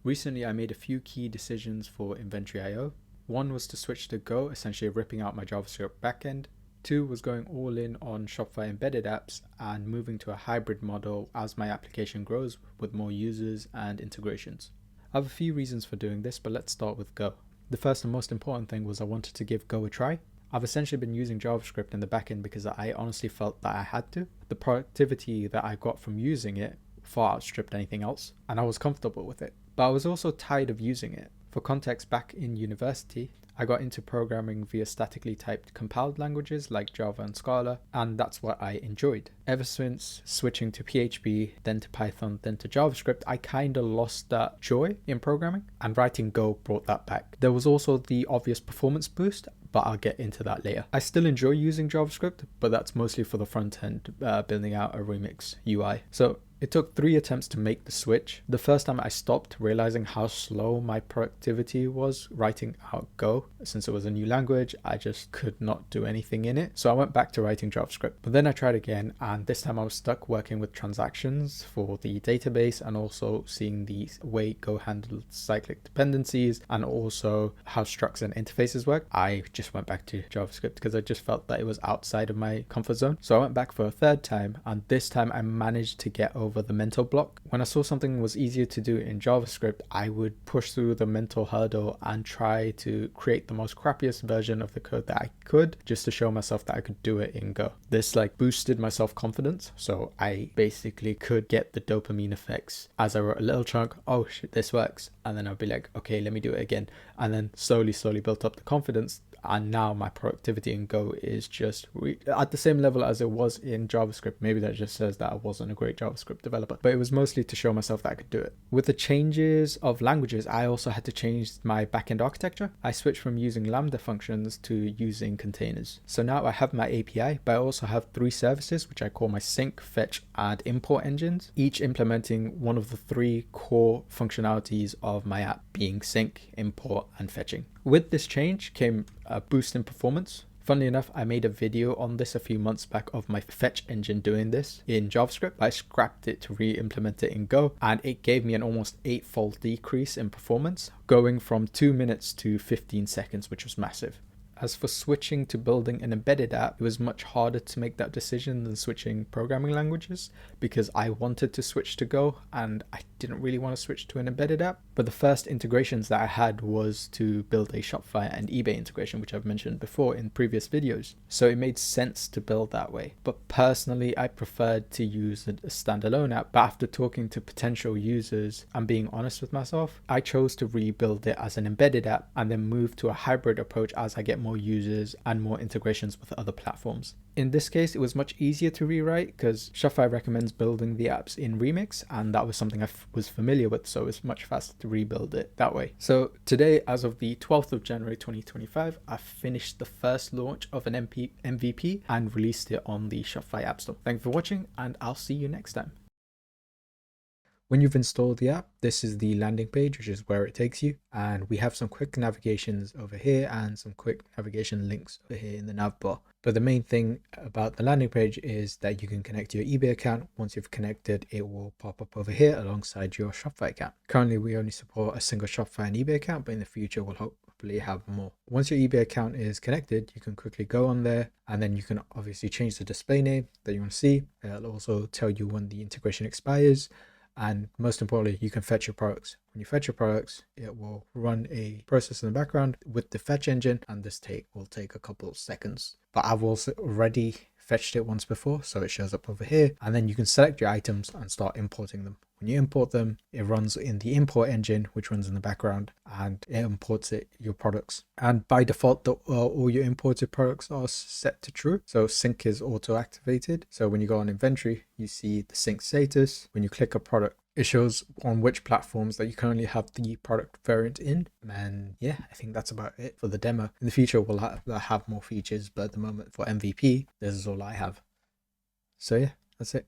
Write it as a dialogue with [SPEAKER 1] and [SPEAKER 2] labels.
[SPEAKER 1] Recently, I made a few key decisions for inventory IO. One was to switch to Go, essentially ripping out my JavaScript backend. Two was going all in on Shopify embedded apps and moving to a hybrid model as my application grows with more users and integrations. I have a few reasons for doing this, but let's start with Go. The first and most important thing was I wanted to give Go a try. I've essentially been using JavaScript in the backend because I honestly felt that I had to. The productivity that I got from using it far outstripped anything else, and I was comfortable with it. But I was also tired of using it. For context, back in university, I got into programming via statically typed compiled languages like Java and Scala, and that's what I enjoyed. Ever since switching to PHP, then to Python, then to JavaScript, I kind of lost that joy in programming, and writing Go brought that back. There was also the obvious performance boost, but I'll get into that later. I still enjoy using JavaScript, but that's mostly for the front end, building out a Remix UI. So it took 3 attempts to make the switch. The first time I stopped, realizing how slow my productivity was writing out Go. Since it was a new language, I just could not do anything in it. So I went back to writing JavaScript. But then I tried again, and this time I was stuck working with transactions for the database and also seeing the way Go handled cyclic dependencies and also how structs and interfaces work. I just went back to JavaScript because I just felt that it was outside of my comfort zone. So I went back for a third time, and this time I managed to get over the mental block. When I saw something was easier to do in JavaScript, I would push through the mental hurdle and try to create the most crappiest version of the code that I could, just to show myself that I could do it in Go. This boosted my self-confidence, so I basically could get the dopamine effects as I wrote a little chunk. Oh shit, this works, and then I'd be like, okay, let me do it again, and then slowly built up the confidence. And now my productivity in Go is just at the same level as it was in JavaScript. Maybe that just says that I wasn't a great JavaScript developer, but it was mostly to show myself that I could do it. With the changes of languages, I also had to change my backend architecture. I switched from using Lambda functions to using containers. So now I have my API, but I also have 3 services, which I call my sync, fetch, and import engines, each implementing one of the 3 core functionalities of my app, being sync, import, and fetching. With this change came a boost in performance. Funnily enough, I made a video on this a few months back of my fetch engine doing this in JavaScript. I scrapped it to re-implement it in Go, and it gave me an almost 8-fold decrease in performance, going from 2 minutes to 15 seconds, which was massive. As for switching to building an embedded app, it was much harder to make that decision than switching programming languages because I wanted to switch to Go and I didn't really want to switch to an embedded app. But the first integrations that I had was to build a Shopify and eBay integration, which I've mentioned before in previous videos. So it made sense to build that way. But personally, I preferred to use a standalone app. But after talking to potential users and being honest with myself, I chose to rebuild it as an embedded app and then move to a hybrid approach as I get more users and more integrations with other platforms. In this case, it was much easier to rewrite because Shopify recommends building the apps in Remix, and that was something I was familiar with, so it's much faster to rebuild it that way. So today, as of the 12th of January 2025, I finished the first launch of an MVP and released it on the Shopify App Store. Thank you for watching, and I'll see you next time. When you've installed the app, this is the landing page, which is where it takes you. And we have some quick navigations over here and some quick navigation links over here in the nav bar. But the main thing about the landing page is that you can connect to your eBay account. Once you've connected, it will pop up over here alongside your Shopify account. Currently, we only support a single Shopify and eBay account, but in the future, we'll hopefully have more. Once your eBay account is connected, you can quickly go on there and then you can obviously change the display name that you want to see. It'll also tell you when the integration expires. And most importantly, you can fetch your products. When you fetch your products, it will run a process in the background with the fetch engine, and this will take a couple of seconds. But I've also already fetched it once before, so it shows up over here. And then you can select your items and start importing them. When you import them, it runs in the import engine, which runs in the background, and it imports your products. And by default, all your imported products are set to true. So sync is auto activated. So when you go on inventory, you see the sync status. When you click a product, it shows on which platforms that you currently have the product variant in. And yeah, I think that's about it for the demo. In the future, we'll have more features, but at the moment for MVP, this is all I have. So yeah, that's it.